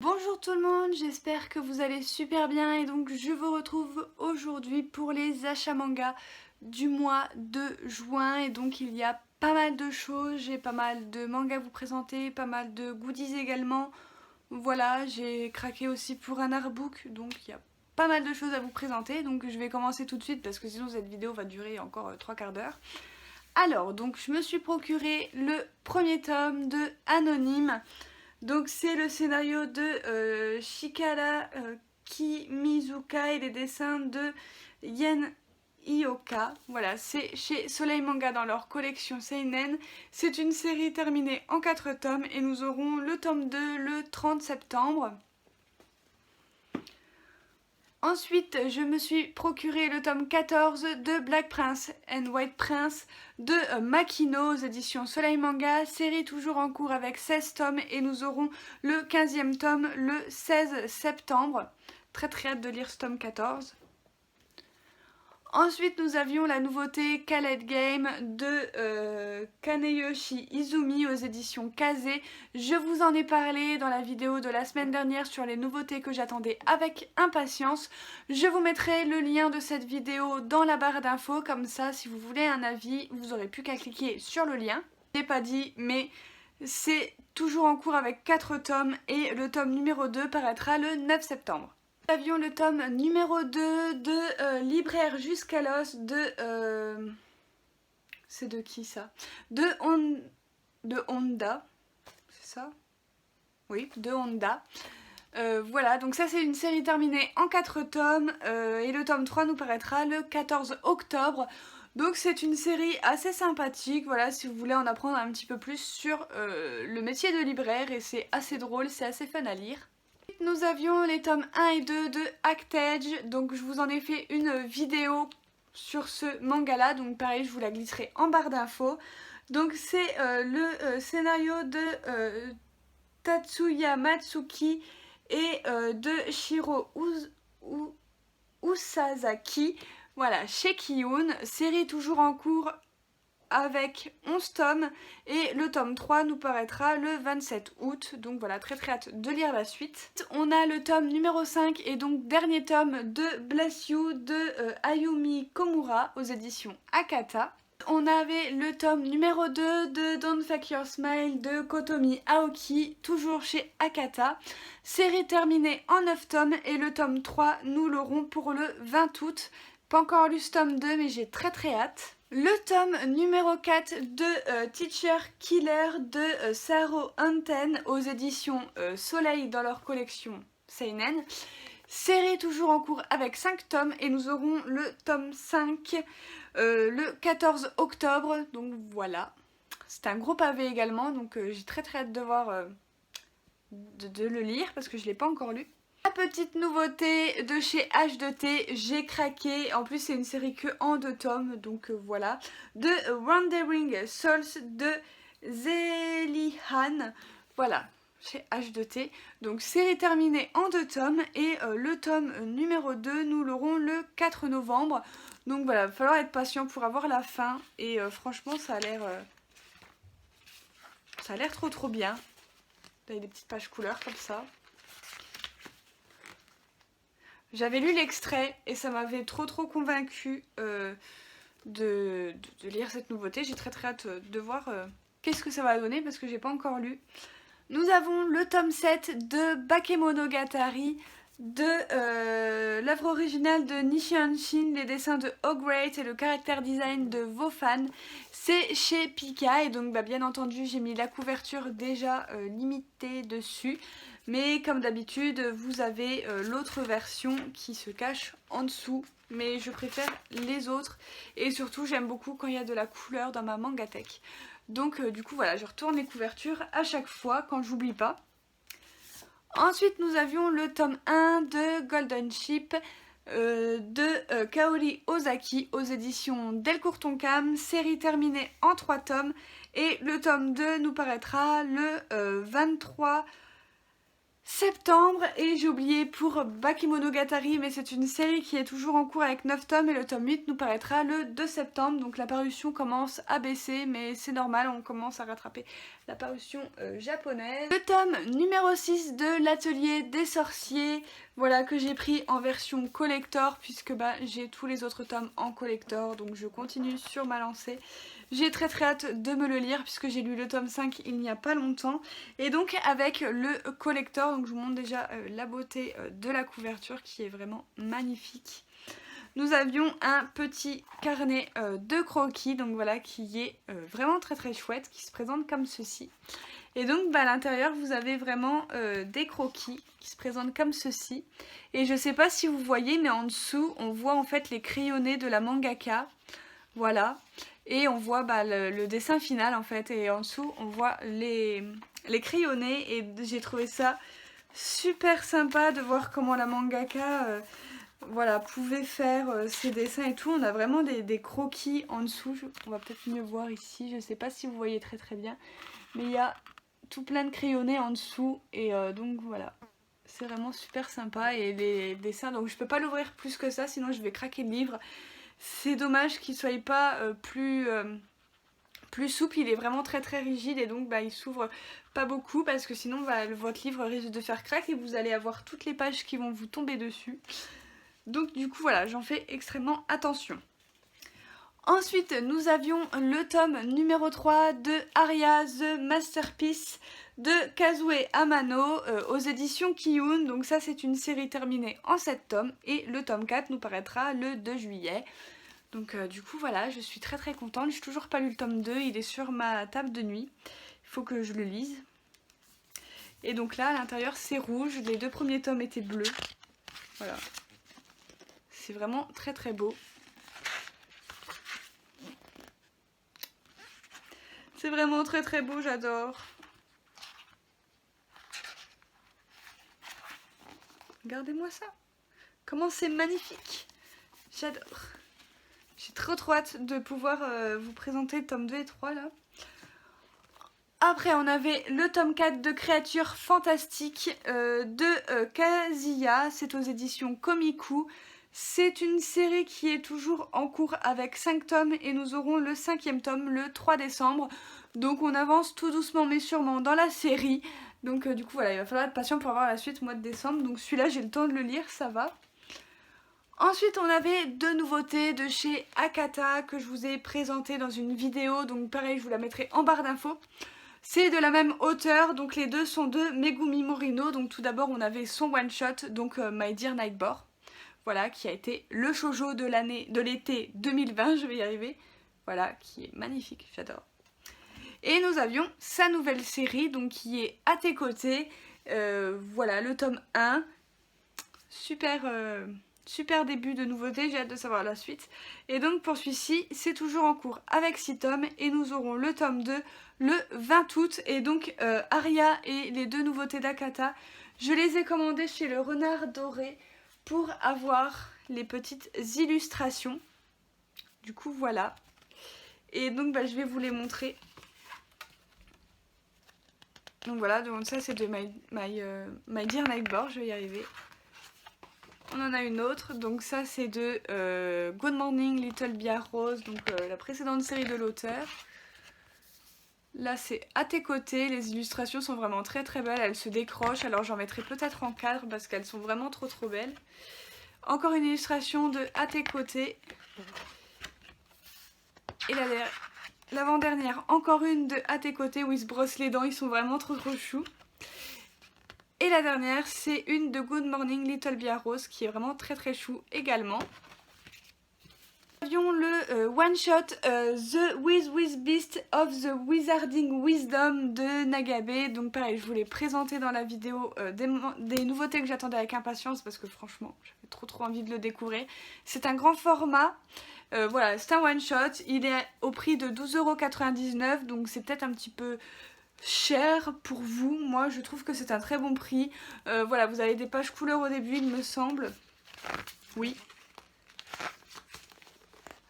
Bonjour tout le monde, j'espère que vous allez super bien et donc je vous retrouve aujourd'hui pour les achats manga du mois de juin et donc il y a pas mal de choses, j'ai pas mal de mangas à vous présenter, pas mal de goodies également. Voilà, j'ai craqué aussi pour un artbook donc il y a pas mal de choses à vous présenter donc je vais commencer tout de suite parce que sinon cette vidéo va durer encore 3/4 d'heure. Alors donc je me suis procuré le premier tome de Anonyme. Donc c'est le scénario de Shikara Kimizuka et les dessins de Yen Ioka. Voilà, c'est chez Soleil Manga dans leur collection Seinen. C'est une série terminée en 4 tomes et nous aurons le tome 2 le 30 septembre. Ensuite, je me suis procuré le tome 14 de Black Prince and White Prince de Makino aux éditions Soleil Manga, série toujours en cours avec 16 tomes et nous aurons le 15e tome le 16 septembre. Très hâte de lire ce tome 14. Ensuite, nous avions la nouveauté Khaled Game de Kaneyoshi Izumi aux éditions Kaze. Je vous en ai parlé dans la vidéo de la semaine dernière sur les nouveautés que j'attendais avec impatience. Je vous mettrai le lien de cette vidéo dans la barre d'infos, comme ça si vous voulez un avis, vous n'aurez plus qu'à cliquer sur le lien. Je l'ai pas dit, mais c'est toujours en cours avec 4 tomes et le tome numéro 2 paraîtra le 9 septembre. Nous avions le tome numéro 2 de Libraire jusqu'à l'os de... c'est de qui ça? De Honda. C'est ça? Oui, de Honda. Voilà, donc ça c'est une série terminée en 4 tomes et le tome 3 nous paraîtra le 14 octobre. Donc c'est une série assez sympathique, voilà, si vous voulez en apprendre un petit peu plus sur le métier de libraire et c'est assez drôle, c'est assez fun à lire. Nous avions les tomes 1 et 2 de Actage, donc je vous en ai fait une vidéo sur ce manga là, donc pareil je vous la glisserai en barre d'infos. Donc c'est le scénario de Tatsuya Matsuki et de Shiro Usazaki, voilà, chez Kiyun, série toujours en cours avec 11 tomes et le tome 3 nous paraîtra le 27 août, donc voilà, très hâte de lire la suite. On a le tome numéro 5 et donc dernier tome de Bless You de Ayumi Komura aux éditions Akata. On avait le tome numéro 2 de Don't Fake Your Smile de Kotomi Aoki, toujours chez Akata. Série terminée en 9 tomes et le tome 3 nous l'aurons pour le 20 août. Pas encore lu ce tome 2 mais j'ai très hâte. Le tome numéro 4 de Teacher Killer de Saro Anten aux éditions Soleil dans leur collection Seinen. Série toujours en cours avec 5 tomes et nous aurons le tome 5 le 14 octobre. Donc voilà, c'est un gros pavé également donc j'ai très hâte de voir, de le lire parce que je ne l'ai pas encore lu. La petite nouveauté de chez H2T, j'ai craqué, en plus c'est une série que en 2 tomes, donc voilà, de Wandering Souls de Zelihan, voilà, chez H2T, donc série terminée en 2 tomes, et le tome numéro 2, nous l'aurons le 4 novembre, donc voilà, il va falloir être patient pour avoir la fin, et franchement ça a l'air trop bien, il y a des petites pages couleurs comme ça. J'avais lu l'extrait et ça m'avait trop convaincue de lire cette nouveauté. J'ai très hâte de voir qu'est-ce que ça va donner parce que j'ai pas encore lu. Nous avons le tome 7 de Bakemonogatari de l'œuvre originale de Nishi Hanshin, les dessins de O'Great et le caractère design de Vofan. C'est chez Pika et donc bien entendu j'ai mis la couverture déjà limitée dessus. Mais comme d'habitude, vous avez l'autre version qui se cache en dessous. Mais je préfère les autres. Et surtout, j'aime beaucoup quand il y a de la couleur dans ma mangatech. Donc du coup, voilà, je retourne les couvertures à chaque fois quand j'oublie pas. Ensuite, nous avions le tome 1 de Golden Ship de Kaori Ozaki aux éditions Delcourt Tonkam, série terminée en 3 tomes. Et le tome 2 nous paraîtra le 23 septembre. Et j'ai oublié pour Bakemonogatari, mais c'est une série qui est toujours en cours avec 9 tomes et le tome 8 nous paraîtra le 2 septembre. Donc la parution commence à baisser, mais c'est normal, on commence à rattraper la parution japonaise. Le tome numéro 6 de l'Atelier des Sorciers, voilà, que j'ai pris en version collector puisque j'ai tous les autres tomes en collector, donc je continue sur ma lancée. J'ai très hâte de me le lire puisque j'ai lu le tome 5 il n'y a pas longtemps. Et donc avec le collector, donc je vous montre déjà la beauté de la couverture qui est vraiment magnifique. Nous avions un petit carnet de croquis, donc voilà, qui est vraiment très chouette, qui se présente comme ceci. Et donc à l'intérieur vous avez vraiment des croquis qui se présentent comme ceci. Et je sais pas si vous voyez, mais en dessous on voit en fait les crayonnés de la mangaka. Voilà. Et on voit le dessin final en fait. Et en dessous on voit les crayonnés. Et j'ai trouvé ça super sympa de voir comment la mangaka voilà, pouvait faire ses dessins et tout. On a vraiment des croquis en dessous. On va peut-être mieux voir ici. Je sais pas si vous voyez très bien. Mais il y a tout plein de crayonnés en dessous. Et donc voilà. C'est vraiment super sympa. Et les dessins, donc je peux pas l'ouvrir plus que ça. Sinon je vais craquer le livre. C'est dommage qu'il soit pas plus souple, il est vraiment très rigide et donc il s'ouvre pas beaucoup parce que sinon votre livre risque de faire crack et vous allez avoir toutes les pages qui vont vous tomber dessus. Donc du coup voilà, j'en fais extrêmement attention. Ensuite nous avions le tome numéro 3 de Aria The Masterpiece de Kazue Amano aux éditions Kiyun. Donc ça c'est une série terminée en 7 tomes et le tome 4 nous paraîtra le 2 juillet. Donc du coup voilà, je suis très contente. J'ai toujours pas lu le tome 2, il est sur ma table de nuit. Il faut que je le lise. Et donc là à l'intérieur c'est rouge, les 2 premiers tomes étaient bleus. Voilà. C'est vraiment très beau. C'est vraiment très beau, j'adore. Regardez-moi ça. Comment c'est magnifique. J'adore. J'ai trop hâte de pouvoir vous présenter le tome 2 et 3 là. Après on avait le tome 4 de Créatures Fantastiques de Kazuya. C'est aux éditions Komiku. C'est une série qui est toujours en cours avec 5 tomes et nous aurons le 5e tome le 3 décembre. Donc on avance tout doucement mais sûrement dans la série. Donc du coup voilà, il va falloir être patient pour avoir la suite au mois de décembre. Donc celui-là j'ai le temps de le lire, ça va. Ensuite on avait 2 nouveautés de chez Akata que je vous ai présentées dans une vidéo. Donc pareil, je vous la mettrai en barre d'infos. C'est de la même auteure, donc les deux sont de Megumi Morino. Donc tout d'abord on avait son one shot, donc My Dear Nightbore. Voilà, qui a été le shoujo de l'été 2020, je vais y arriver. Voilà, qui est magnifique, j'adore. Et nous avions sa nouvelle série, donc qui est À tes côtés. Voilà, le tome 1. Super début de nouveauté, j'ai hâte de savoir la suite. Et donc pour celui-ci, c'est toujours en cours avec 6 tomes. Et nous aurons le tome 2 le 20 août. Et donc Aria et les 2 nouveautés d'Akata, je les ai commandées chez le Renard Doré pour avoir les petites illustrations. Du coup voilà. Et donc je vais vous les montrer. Donc voilà, donc ça c'est de My Dear Nightbore, je vais y arriver. On en a une autre, donc ça c'est de Good Morning Little Bear Rose, donc la précédente série de l'auteur. Là c'est À tes côtés, les illustrations sont vraiment très belles, elles se décrochent, alors j'en mettrai peut-être en cadre parce qu'elles sont vraiment trop belles. Encore une illustration de À tes côtés. Et l'avant-dernière, encore une de À tes côtés où ils se brossent les dents, ils sont vraiment trop choux. Et la dernière, c'est une de Good Morning Little Bear Rose qui est vraiment très chou également. Nous avions le one-shot The With Beast of the Wizarding Wisdom de Nagabe. Donc pareil, je vous l'ai présenté dans la vidéo des nouveautés que j'attendais avec impatience parce que franchement, j'avais trop envie de le découvrir. C'est un grand format. Voilà, c'est un one-shot. Il est au prix de 12,99 €, donc c'est peut-être un petit peu cher pour vous. Moi, je trouve que c'est un très bon prix. Voilà, vous avez des pages couleur au début, il me semble. Oui.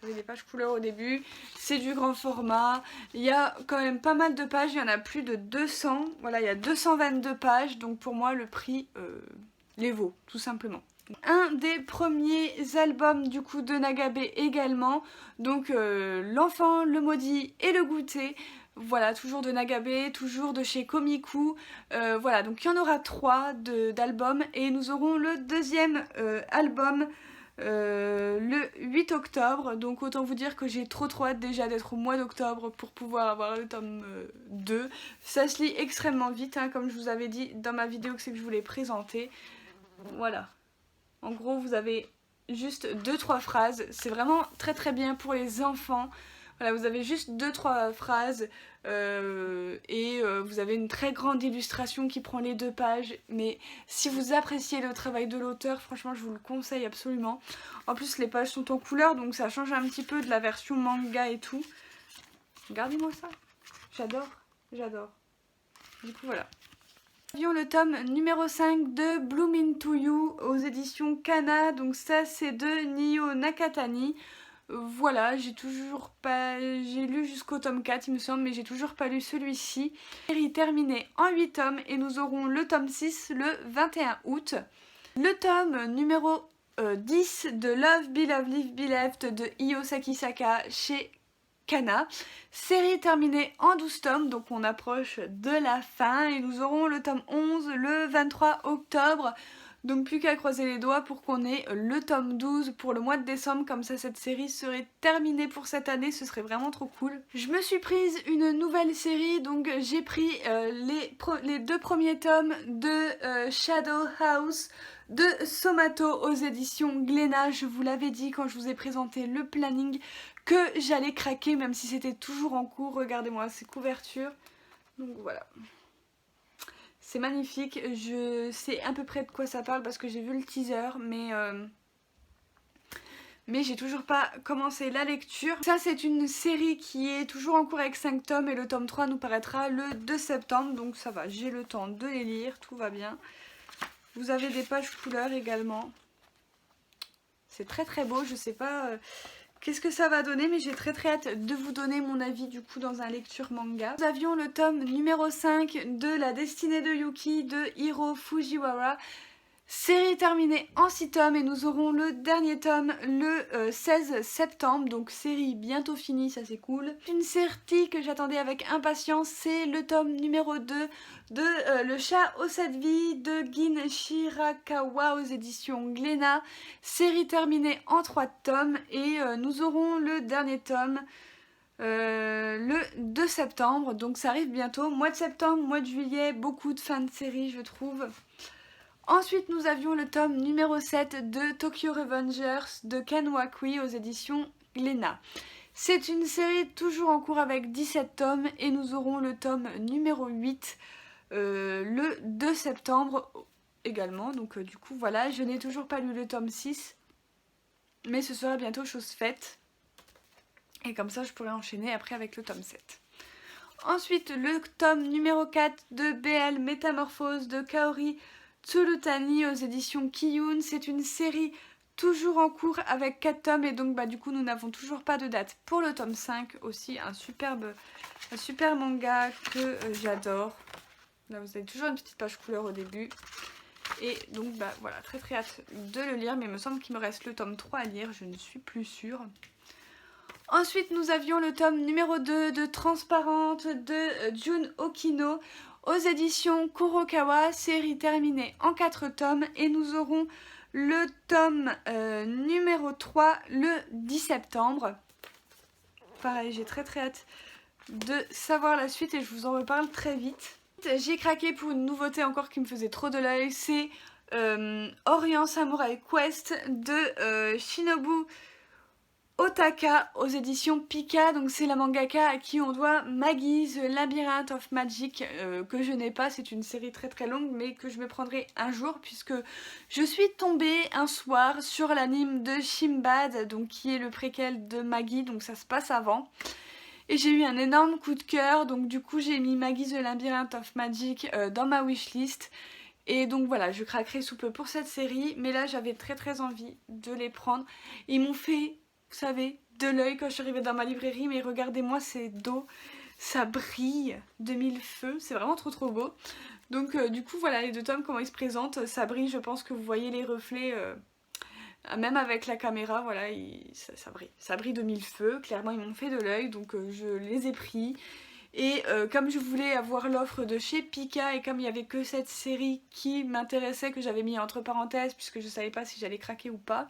Vous avez des pages couleurs au début, c'est du grand format, il y a quand même pas mal de pages, il y en a plus de 200, voilà, il y a 222 pages, donc pour moi le prix les vaut, tout simplement. Un des premiers albums du coup de Nagabe également, donc L'Enfant, le Maudit et le Goûter. Voilà, toujours de Nagabe, toujours de chez Komiku. Voilà, donc il y en aura 3 d'albums et nous aurons le deuxième album le 8 octobre. Donc autant vous dire que j'ai trop hâte déjà d'être au mois d'octobre pour pouvoir avoir le tome 2. Ça se lit extrêmement vite, hein, comme je vous avais dit dans ma vidéo que c'est que je voulais présenter. Voilà. En gros, vous avez juste 2-3 phrases. C'est vraiment très bien pour les enfants. Voilà, vous avez juste 2-3 phrases et vous avez une très grande illustration qui prend les 2 pages. Mais si vous appréciez le travail de l'auteur, franchement, je vous le conseille absolument. En plus, les pages sont en couleur, donc ça change un petit peu de la version manga et tout. Regardez-moi ça. J'adore, j'adore. Du coup, voilà. Nous avions le tome numéro 5 de Bloom Into You aux éditions Kana, donc ça c'est de Nio Nakatani. Voilà, j'ai lu jusqu'au tome 4 il me semble, mais j'ai toujours pas lu celui-ci. Série terminée en 8 tomes et nous aurons le tome 6 le 21 août. Le tome numéro 10 de Love, Be Love, Live, Be Left de Io Sakisaka chez Kana, série terminée en 12 tomes, donc on approche de la fin et nous aurons le tome 11 le 23 octobre, donc plus qu'à croiser les doigts pour qu'on ait le tome 12 pour le mois de décembre, comme ça cette série serait terminée pour cette année, ce serait vraiment trop cool. Je me suis prise une nouvelle série, donc j'ai pris les 2 premiers tomes de Shadow House de Somato aux éditions Glénat. Je vous l'avais dit quand je vous ai présenté le planning que j'allais craquer même si c'était toujours en cours. Regardez-moi ces couvertures. Donc voilà. C'est magnifique. Je sais à peu près de quoi ça parle parce que j'ai vu le teaser, mais j'ai toujours pas commencé la lecture. Ça c'est une série qui est toujours en cours avec 5 tomes et le tome 3 nous paraîtra le 2 septembre. Donc ça va, j'ai le temps de les lire, tout va bien. Vous avez des pages couleurs également. C'est très beau, je sais pas qu'est-ce que ça va donner, mais j'ai très hâte de vous donner mon avis du coup dans un lecture manga. Nous avions le tome numéro 5 de La Destinée de Yuki de Hiro Fujiwara. Série terminée en 6 tomes et nous aurons le dernier tome le 16 septembre, donc série bientôt finie, ça c'est cool. Une série que j'attendais avec impatience, c'est le tome numéro 2 de Le Chat aux 7 vies de Gin Shirakawa aux éditions Glénat. Série terminée en 3 tomes et nous aurons le dernier tome le 2 septembre, donc ça arrive bientôt. Mois de septembre, mois de juillet, beaucoup de fins de série je trouve. Ensuite, nous avions le tome numéro 7 de Tokyo Revengers de Ken Wakui aux éditions Glénat. C'est une série toujours en cours avec 17 tomes et nous aurons le tome numéro 8 le 2 septembre également. Donc du coup voilà, je n'ai toujours pas lu le tome 6, mais ce sera bientôt chose faite. Et comme ça je pourrai enchaîner après avec le tome 7. Ensuite, le tome numéro 4 de BL Métamorphose de Kaori Tsurutani aux éditions Kiyun. C'est une série toujours en cours avec 4 tomes et donc du coup nous n'avons toujours pas de date pour le tome 5. Aussi un super manga que j'adore. Là vous avez toujours une petite page couleur au début. Et donc voilà, très hâte de le lire, mais il me semble qu'il me reste le tome 3 à lire, je ne suis plus sûre. Ensuite nous avions le tome numéro 2 de Transparente de Jun Okino aux éditions Kurokawa, série terminée en 4 tomes et nous aurons le tome numéro 3 le 10 septembre. Pareil, j'ai très hâte de savoir la suite et je vous en reparle très vite. J'ai craqué pour une nouveauté encore qui me faisait trop de l'œil, c'est Orient Samurai Quest de Shinobu Otaka aux éditions Pika. Donc c'est la mangaka à qui on doit Maggie The Labyrinth of Magic que je n'ai pas. C'est une série très longue mais que je me prendrai un jour puisque je suis tombée un soir sur l'anime de Shimbad, donc qui est le préquel de Maggie, donc ça se passe avant. Et j'ai eu un énorme coup de cœur, donc du coup j'ai mis Maggie The Labyrinth of Magic dans ma wishlist. Et donc voilà, je craquerai sous peu pour cette série, mais là j'avais très envie de les prendre. Ils m'ont fait, vous savez, de l'œil quand je suis arrivée dans ma librairie, mais regardez-moi ces dos, ça brille de mille feux, c'est vraiment trop beau. Donc du coup voilà les deux tomes, comment ils se présentent, ça brille, je pense que vous voyez les reflets, même avec la caméra, voilà, ça brille de mille feux, clairement ils m'ont fait de l'œil, donc je les ai pris. Et comme je voulais avoir l'offre de chez Pika et comme il n'y avait que cette série qui m'intéressait, que j'avais mis entre parenthèses puisque je savais pas si j'allais craquer ou pas,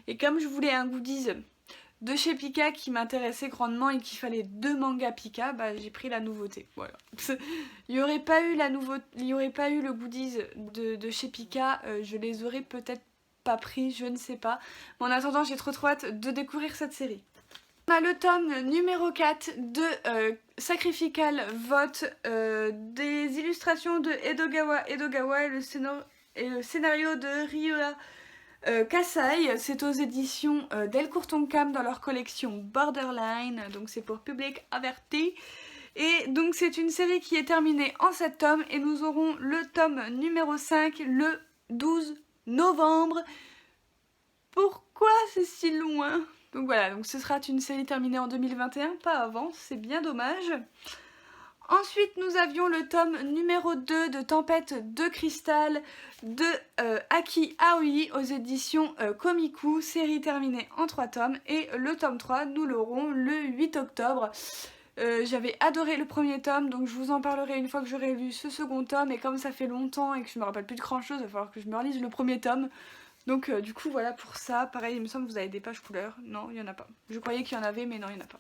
et comme je voulais un goodies de chez Pika qui m'intéressait grandement et qu'il fallait 2 mangas Pika, bah j'ai pris la nouveauté, voilà. Il n'y aurait pas eu le goodies de chez Pika, je les aurais peut-être pas pris, je ne sais pas. Mais en attendant, j'ai trop hâte de découvrir cette série. On a le tome numéro 4 de Sacrificial Vote, des illustrations de Edogawa et le scénario de Ryuha Kasai. C'est aux éditions Delcourt Tonkam dans leur collection Borderline, donc c'est pour public averti. Et donc c'est une série qui est terminée en 7 tomes et nous aurons le tome numéro 5 le 12 novembre. Pourquoi c'est si loin ? Donc voilà, donc ce sera une série terminée en 2021, pas avant, c'est bien dommage. Ensuite, nous avions le tome numéro 2 de Tempête de Cristal de Aki Aoi aux éditions Komiku, série terminée en 3 tomes. Et le tome 3, nous l'aurons le 8 octobre. J'avais adoré le premier tome, donc je vous en parlerai une fois que j'aurai lu ce second tome. Et comme ça fait longtemps et que je me rappelle plus de grand chose, il va falloir que je me relise le premier tome. Donc du coup voilà pour ça, pareil il me semble que vous avez des pages couleurs, non il n'y en a pas. Je croyais qu'il y en avait mais non il n'y en a pas.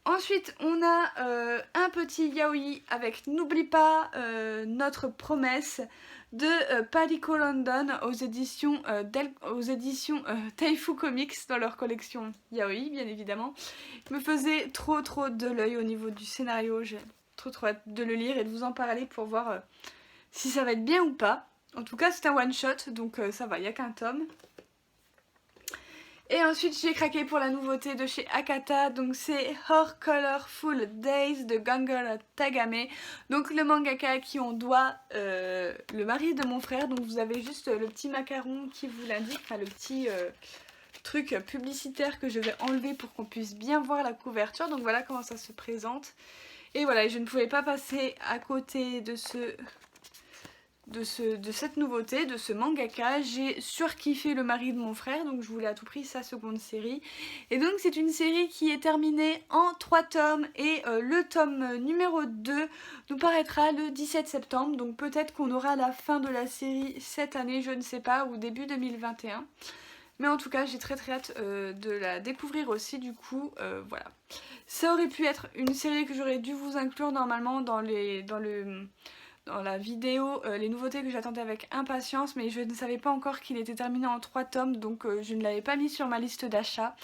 Ensuite on a un petit yaoi avec N'oublie pas notre promesse de Palico London aux éditions Taifu Comics dans leur collection yaoi bien évidemment. Il me faisait trop de l'œil au niveau du scénario, j'ai trop hâte de le lire et de vous en parler pour voir si ça va être bien ou pas. En tout cas c'est un one shot donc ça va, il n'y a qu'un tome. Et ensuite j'ai craqué pour la nouveauté de chez Akata, donc c'est Her Colorful Days de Gangara Tagame. Donc le mangaka à qui on doit le mari de mon frère, donc vous avez juste le petit macaron qui vous l'indique, enfin le petit truc publicitaire que je vais enlever pour qu'on puisse bien voir la couverture. Donc voilà comment ça se présente. Et voilà, je ne pouvais pas passer à côté de cette nouveauté, de ce mangaka. J'ai surkiffé le mari de mon frère, donc je voulais à tout prix sa seconde série. Et donc c'est une série qui est terminée en 3 tomes et le tome numéro 2 nous paraîtra le 17 septembre. Donc peut-être qu'on aura la fin de la série cette année, je ne sais pas, ou début 2021. Mais en tout cas j'ai très hâte de la découvrir aussi du coup, voilà. Ça aurait pu être une série que j'aurais dû vous inclure normalement dans la vidéo, les nouveautés que j'attendais avec impatience, mais je ne savais pas encore qu'il était terminé en 3 tomes, donc je ne l'avais pas mis sur ma liste d'achat.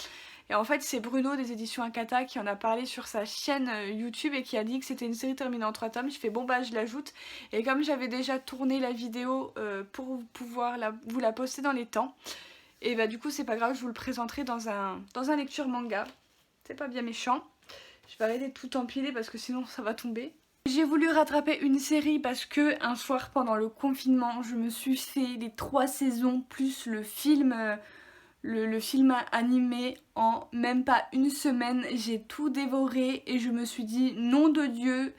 Et en fait c'est Bruno des éditions Akata qui en a parlé sur sa chaîne YouTube et qui a dit que c'était une série terminée en 3 tomes. Je fais bon bah je l'ajoute, et comme j'avais déjà tourné la vidéo pour pouvoir vous la poster dans les temps, et bah du coup c'est pas grave, je vous le présenterai dans un lecture manga. C'est pas bien méchant. Je vais arrêter de tout empiler parce que sinon ça va tomber. J'ai voulu rattraper une série parce que un soir pendant le confinement, je me suis fait les 3 saisons plus le film animé en même pas une semaine. J'ai tout dévoré et je me suis dit nom de Dieu,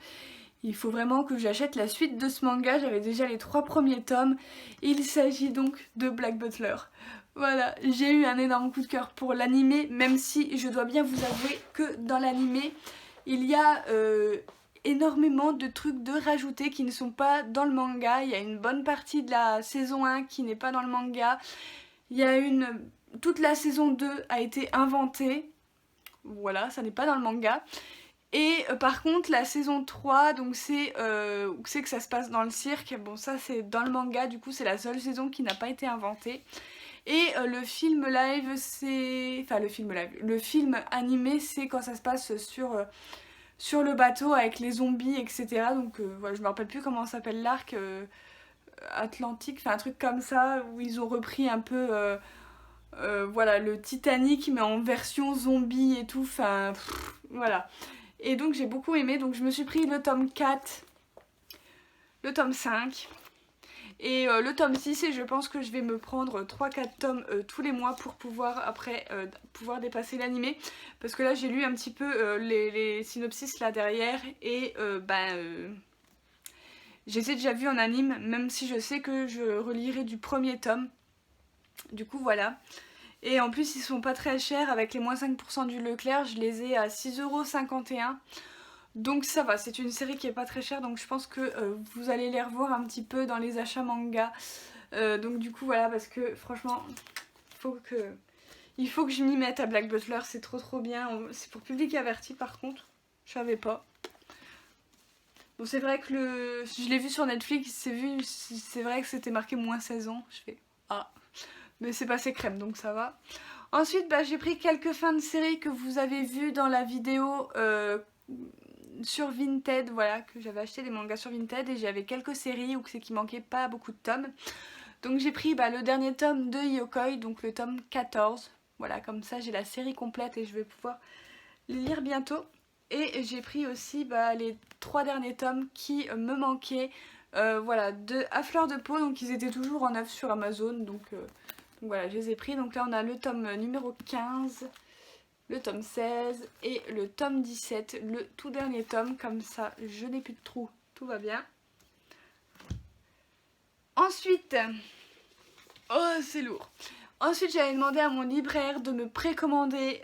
il faut vraiment que j'achète la suite de ce manga. J'avais déjà les 3 premiers tomes. Il s'agit donc de Black Butler. Voilà, j'ai eu un énorme coup de cœur pour l'animé, même si je dois bien vous avouer que dans l'animé, il y a énormément de trucs de rajouter qui ne sont pas dans le manga. Il y a une bonne partie de la saison 1 qui n'est pas dans le manga. Il y a toute la saison 2 a été inventée. Voilà, ça n'est pas dans le manga. Et par contre la saison 3, donc c'est que ça se passe dans le cirque. Bon ça c'est dans le manga, du coup c'est la seule saison qui n'a pas été inventée. Et le film live c'est... Enfin le film animé c'est quand ça se passe sur le bateau avec les zombies etc. Donc voilà, je me rappelle plus comment s'appelle l'arc Atlantique, enfin un truc comme ça où ils ont repris un peu voilà le Titanic mais en version zombie et tout, enfin voilà. Et donc j'ai beaucoup aimé, donc je me suis pris le tome 4, le tome 5 Et le tome 6, et je pense que je vais me prendre 3-4 tomes tous les mois pour pouvoir après pouvoir dépasser l'animé. Parce que là j'ai lu un petit peu les synopsis là derrière et je les ai déjà vus en anime, même si je sais que je relirai du premier tome. Du coup voilà. Et en plus ils sont pas très chers, avec les moins 5% du Leclerc, je les ai à 6,51 €. Donc ça va, c'est une série qui est pas très chère, donc je pense que vous allez les revoir un petit peu dans les achats manga. Donc du coup voilà, parce que franchement, il faut que je m'y mette à Black Butler, c'est trop bien. C'est pour public averti par contre, je savais pas. Bon c'est vrai que je l'ai vu sur Netflix, c'est vrai que c'était marqué moins 16 ans, je fais ah, mais c'est passé crème donc ça va. Ensuite j'ai pris quelques fins de série que vous avez vues dans la vidéo sur Vinted, voilà, que j'avais acheté des mangas sur Vinted et j'avais quelques séries où c'est qu'il manquait pas beaucoup de tomes. Donc j'ai pris le dernier tome de Yokoi, donc le tome 14. Voilà, comme ça j'ai la série complète et je vais pouvoir les lire bientôt. Et j'ai pris aussi les 3 derniers tomes qui me manquaient, voilà, de À fleur de peau, donc ils étaient toujours en neuf sur Amazon, donc voilà, je les ai pris. Donc là on a le tome numéro 15, le tome 16 et le tome 17, le tout dernier tome, comme ça je n'ai plus de trous, tout va bien. Ensuite, oh c'est lourd. Ensuite j'avais demandé à mon libraire de me précommander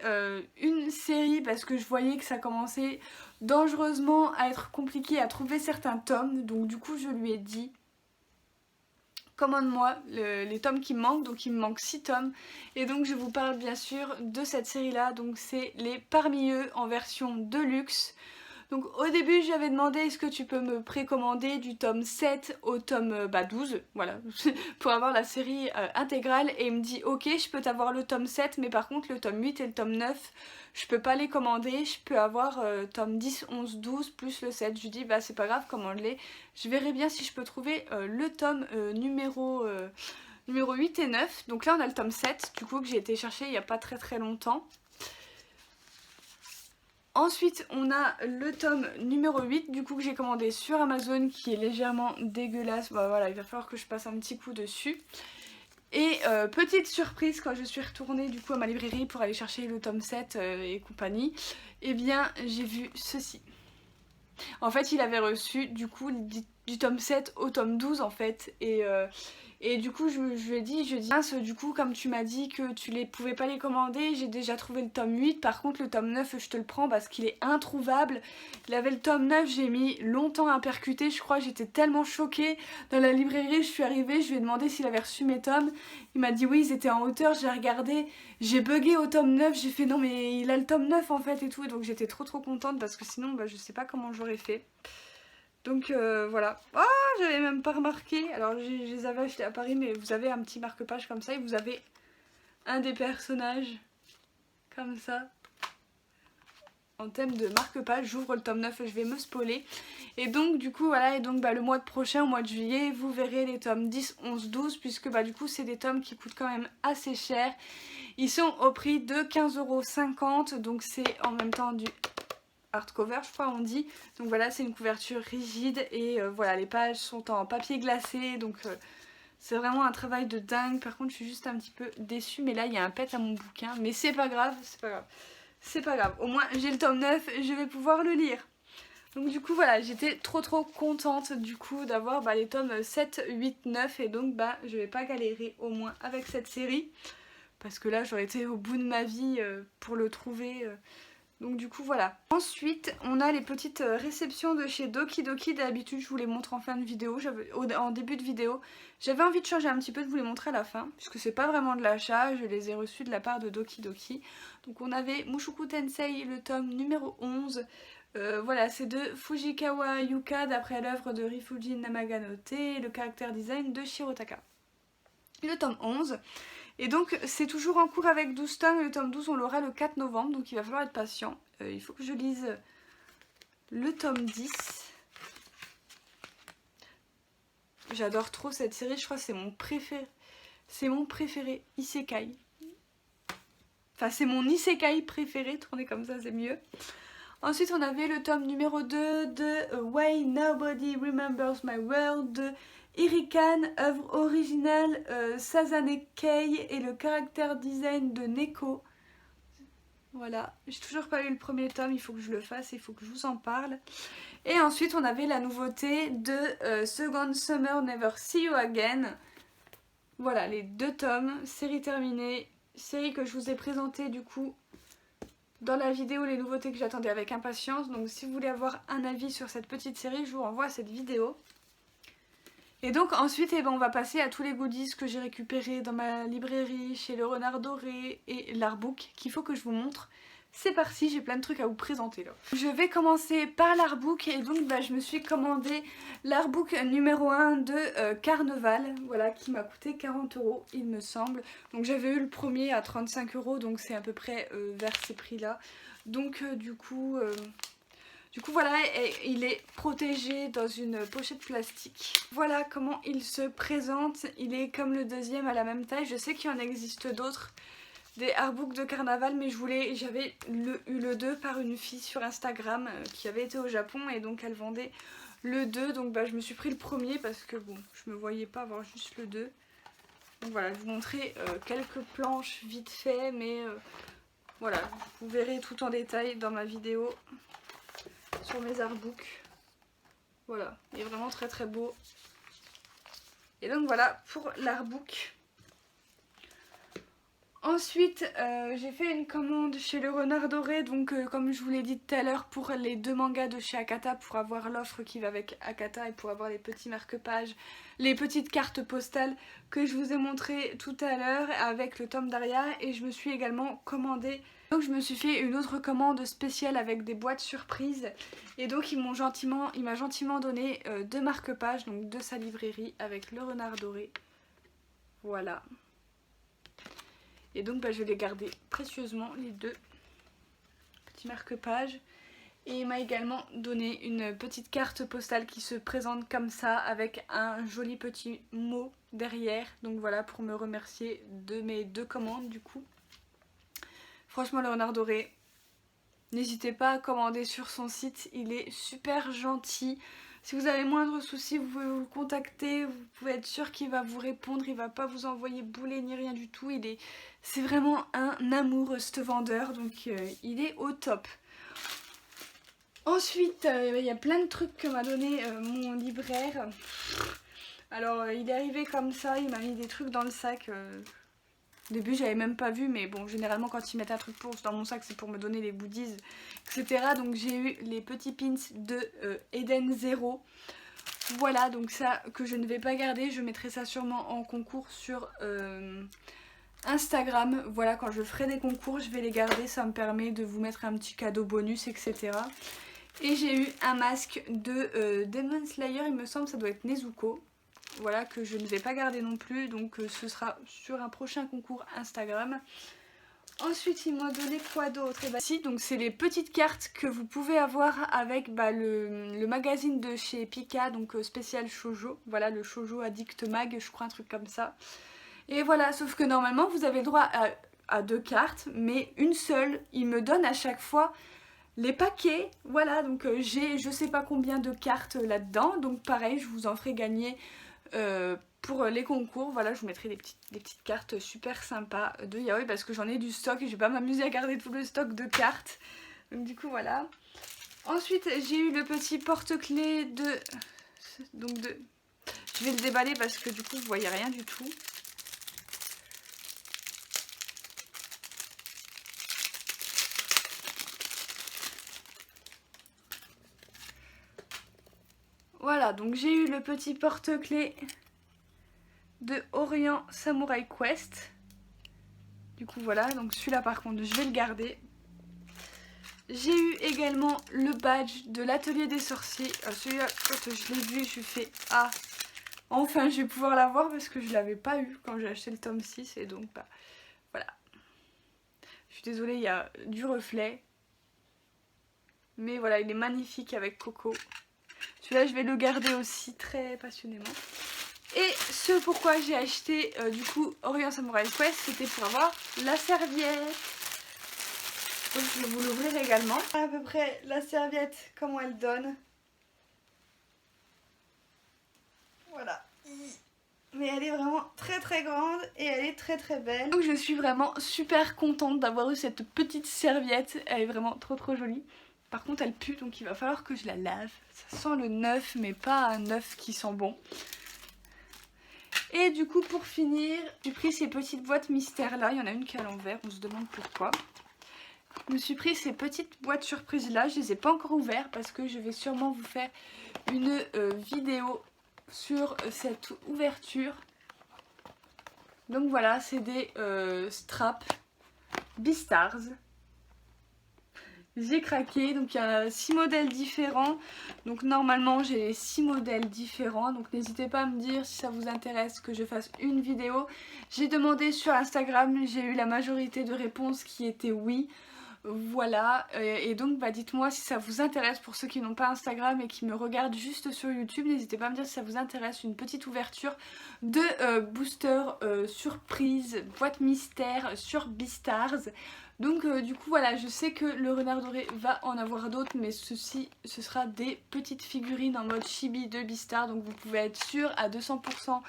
une série parce que je voyais que ça commençait dangereusement à être compliqué à trouver certains tomes. Donc du coup je lui ai dit, commande-moi les tomes qui me manquent, donc il me manque 6 tomes. Et donc je vous parle bien sûr de cette série là, donc c'est les Parmi eux en version deluxe. Donc au début j'avais demandé est-ce que tu peux me précommander du tome 7 au tome 12, voilà, pour avoir la série intégrale, et il me dit ok je peux t'avoir le tome 7 mais par contre le tome 8 et le tome 9 je peux pas les commander, je peux avoir tome 10, 11, 12 plus le 7. Je lui dis c'est pas grave, commande-les, je verrai bien si je peux trouver le tome numéro 8 et 9. Donc là on a le tome 7 du coup que j'ai été chercher il y a pas très longtemps. Ensuite on a le tome numéro 8 du coup que j'ai commandé sur Amazon, qui est légèrement dégueulasse. Voilà, il va falloir que je passe un petit coup dessus. Et petite surprise, quand je suis retournée du coup à ma librairie pour aller chercher le tome 7 et compagnie, eh bien j'ai vu ceci. En fait il avait reçu du coup du tome 7 au tome 12 en fait, et du coup je lui ai dit mince, du coup comme tu m'as dit que tu les pouvais pas les commander, j'ai déjà trouvé le tome 8, par contre le tome 9 je te le prends parce qu'il est introuvable. Il avait le tome 9, j'ai mis longtemps à percuter, je crois, j'étais tellement choquée. Dans la librairie je suis arrivée, je lui ai demandé s'il avait reçu mes tomes, il m'a dit oui ils étaient en hauteur, j'ai regardé, j'ai bugué au tome 9, j'ai fait non mais il a le tome 9 en fait et tout, et donc j'étais trop contente parce que sinon je sais pas comment j'aurais fait. Donc voilà. Oh, j'avais même pas remarqué. Alors je les avais achetés à Paris, mais vous avez un petit marque-page comme ça et vous avez un des personnages comme ça en thème de marque-page. J'ouvre le tome 9 et je vais me spoiler. Et donc du coup voilà, et donc le mois prochain, au mois de juillet, vous verrez les tomes 10, 11, 12, puisque du coup c'est des tomes qui coûtent quand même assez cher. Ils sont au prix de 15,50 €, donc c'est en même temps du hardcover je crois on dit. Donc voilà, c'est une couverture rigide et voilà, les pages sont en papier glacé, donc c'est vraiment un travail de dingue. Par contre je suis juste un petit peu déçue, mais là il y a un pet à mon bouquin, mais c'est pas grave, c'est pas grave, au moins j'ai le tome 9 et je vais pouvoir le lire. Donc du coup voilà, j'étais trop contente du coup d'avoir les tomes 7, 8, 9, et donc je vais pas galérer au moins avec cette série, parce que là j'aurais été au bout de ma vie pour le trouver. Donc du coup voilà. Ensuite on a les petites réceptions de chez Doki Doki. D'habitude je vous les montre en fin de vidéo, en début de vidéo. J'avais envie de changer un petit peu, de vous les montrer à la fin, puisque c'est pas vraiment de l'achat, je les ai reçus de la part de Doki Doki. Donc on avait Mushoku Tensei, le tome numéro 11. Voilà, c'est de Fujikawa Yuka, d'après l'œuvre de Rifuji Namaganote, et le caractère design de Shirotaka. Le tome 11. Et donc c'est toujours en cours avec 12 tomes, le tome 12 on l'aura le 4 novembre, donc il va falloir être patient. Il faut que je lise le tome 10. J'adore trop cette série, je crois que c'est mon préféré. C'est mon préféré, Isekai. Enfin c'est mon Isekai préféré, tourné comme ça c'est mieux. Ensuite on avait le tome numéro 2 de Why Nobody Remembers My World de Irikan, œuvre originale Sazane Kei et le caractère design de Neko. Voilà, j'ai toujours pas lu le premier tome, il faut que je le fasse, il faut que je vous en parle. Et ensuite on avait la nouveauté de Second Summer Never See You Again. Voilà, les 2 tomes, série terminée, série que je vous ai présentée du coup dans la vidéo, les nouveautés que j'attendais avec impatience. Donc si vous voulez avoir un avis sur cette petite série, je vous renvoie à cette vidéo. Et donc ensuite on va passer à tous les goodies que j'ai récupérés dans ma librairie, chez le Renard Doré et l'Artbook qu'il faut que je vous montre. C'est parti, j'ai plein de trucs à vous présenter là. Je vais commencer par l'Artbook et donc je me suis commandé l'Artbook numéro 1 de Carnaval, voilà, qui m'a coûté 40 € il me semble. Donc j'avais eu le premier à 35 €, donc c'est à peu près vers ces prix là. Donc du coup voilà, il est protégé dans une pochette plastique. Voilà comment il se présente. Il est comme le deuxième à la même taille. Je sais qu'il y en existe d'autres, des artbooks de carnaval, mais j'avais eu le 2 par une fille sur Instagram qui avait été au Japon et donc elle vendait le 2. Donc je me suis pris le premier parce que bon, je me voyais pas avoir juste le 2. Donc voilà, je vous montrer quelques planches vite fait, mais voilà, vous verrez tout en détail dans ma vidéo sur mes artbooks. Voilà, il est vraiment très très beau. Et donc voilà pour l'artbook. Ensuite j'ai fait une commande chez le Renard Doré, donc comme je vous l'ai dit tout à l'heure, pour les 2 mangas de chez Akata, pour avoir l'offre qui va avec Akata et pour avoir les petits marque-pages, les petites cartes postales que je vous ai montré tout à l'heure avec le tome d'Aria. Et je me suis également commandé, donc je me suis fait une autre commande spéciale avec des boîtes surprises. Et donc il m'a gentiment donné 2 marque-pages, donc de sa librairie avec le Renard Doré. Voilà. Et donc je les gardais précieusement, les 2 petits marque-pages. Et il m'a également donné une petite carte postale qui se présente comme ça avec un joli petit mot derrière. Donc voilà, pour me remercier de mes 2 commandes du coup. Franchement, le Renard Doré, n'hésitez pas à commander sur son site, il est super gentil. Si vous avez moindre souci, vous pouvez vous contacter, vous pouvez être sûr qu'il va vous répondre, il va pas vous envoyer bouler ni rien du tout. C'est vraiment un amour ce vendeur, donc il est au top. Ensuite, il y a plein de trucs que m'a donné mon libraire. Alors il est arrivé comme ça, il m'a mis des trucs dans le sac. Au début j'avais même pas vu, mais bon, généralement quand ils mettent un truc dans mon sac c'est pour me donner les goodies, etc. Donc j'ai eu les petits pins de Eden Zero. Voilà, donc ça que je ne vais pas garder, je mettrai ça sûrement en concours sur Instagram. Voilà, quand je ferai des concours je vais les garder, ça me permet de vous mettre un petit cadeau bonus, etc. Et j'ai eu un masque de Demon Slayer, il me semble, ça doit être Nezuko. Voilà, que je ne vais pas garder non plus, donc ce sera sur un prochain concours Instagram. Ensuite ils m'ont donné quoi d'autre? Et si, donc c'est les petites cartes que vous pouvez avoir avec le magazine de chez Pika, donc spécial shoujo. Voilà, le Shoujo Addict Mag, je crois, un truc comme ça. Et voilà, sauf que normalement vous avez le droit à 2 cartes, mais une seule. Il me donne à chaque fois les paquets. Voilà, donc j'ai je sais pas combien de cartes là-dedans, donc pareil, je vous en ferai gagner pour les concours. Voilà, je vous mettrai des petites cartes super sympas de yaoi parce que j'en ai du stock et je vais pas m'amuser à garder tout le stock de cartes. Donc du coup voilà. Ensuite j'ai eu le petit porte-clés je vais le déballer parce que du coup vous voyez rien du tout. Voilà, donc j'ai eu le petit porte-clés de Orient Samurai Quest. Du coup voilà, donc celui-là par contre je vais le garder. J'ai eu également le badge de l'atelier des sorciers. Celui-là, quand je l'ai vu, je suis fait ah, enfin je vais pouvoir l'avoir parce que je l'avais pas eu quand j'ai acheté le tome 6 et donc voilà. Je suis désolée, il y a du reflet. Mais voilà, il est magnifique avec Coco. Celui-là je vais le garder aussi très passionnément. Et ce pourquoi j'ai acheté du coup Orient Samurai Quest, c'était pour avoir la serviette. Donc je vais vous l'ouvrir également. À peu près la serviette, comment elle donne. Voilà, mais elle est vraiment très très grande et elle est très très belle. Donc je suis vraiment super contente d'avoir eu cette petite serviette, elle est vraiment trop trop jolie. Par contre elle pue donc il va falloir que je la lave. Ça sent le neuf mais pas un neuf qui sent bon. Et du coup pour finir, j'ai pris ces petites boîtes mystères là, il y en a une qui est à l'envers, on se demande pourquoi. Je me suis pris ces petites boîtes surprises là, je les ai pas encore ouvertes parce que je vais sûrement vous faire une vidéo sur cette ouverture. Donc voilà, c'est des straps Beastars. J'ai craqué, donc il y a 6 modèles différents. Donc normalement j'ai les 6 modèles différents. Donc n'hésitez pas à me dire si ça vous intéresse que je fasse une vidéo. J'ai demandé sur Instagram, j'ai eu la majorité de réponses qui étaient oui. Voilà, et donc bah, dites-moi si ça vous intéresse pour ceux qui n'ont pas Instagram et qui me regardent juste sur YouTube. N'hésitez pas à me dire si ça vous intéresse une petite ouverture de booster surprise, boîte mystère sur Beastars. Donc du coup voilà, je sais que le renard doré va en avoir d'autres, mais ce sera des petites figurines en mode chibi de Beastars. Donc vous pouvez être sûr à 200%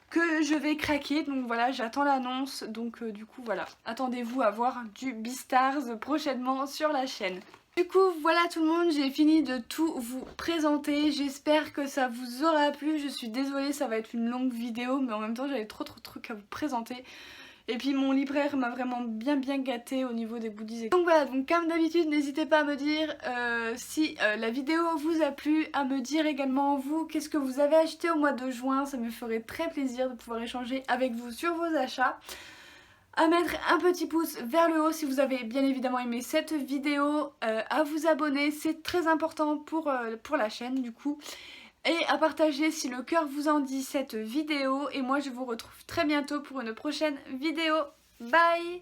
que je vais craquer. Donc voilà, j'attends l'annonce. Donc du coup voilà, attendez-vous à voir du Beastars prochainement sur la chaîne. Du coup voilà tout le monde, j'ai fini de tout vous présenter. J'espère que ça vous aura plu. Je suis désolée, ça va être une longue vidéo, mais en même temps j'avais trop de trucs à vous présenter. Et puis mon libraire m'a vraiment bien gâté au niveau des goodies. Donc voilà, donc comme d'habitude, n'hésitez pas à me dire si la vidéo vous a plu, à me dire également vous qu'est-ce que vous avez acheté au mois de juin. Ça me ferait très plaisir de pouvoir échanger avec vous sur vos achats. À mettre un petit pouce vers le haut si vous avez bien évidemment aimé cette vidéo, à vous abonner, c'est très important pour la chaîne du coup. Et à partager si le cœur vous en dit cette vidéo. Et moi je vous retrouve très bientôt pour une prochaine vidéo. Bye!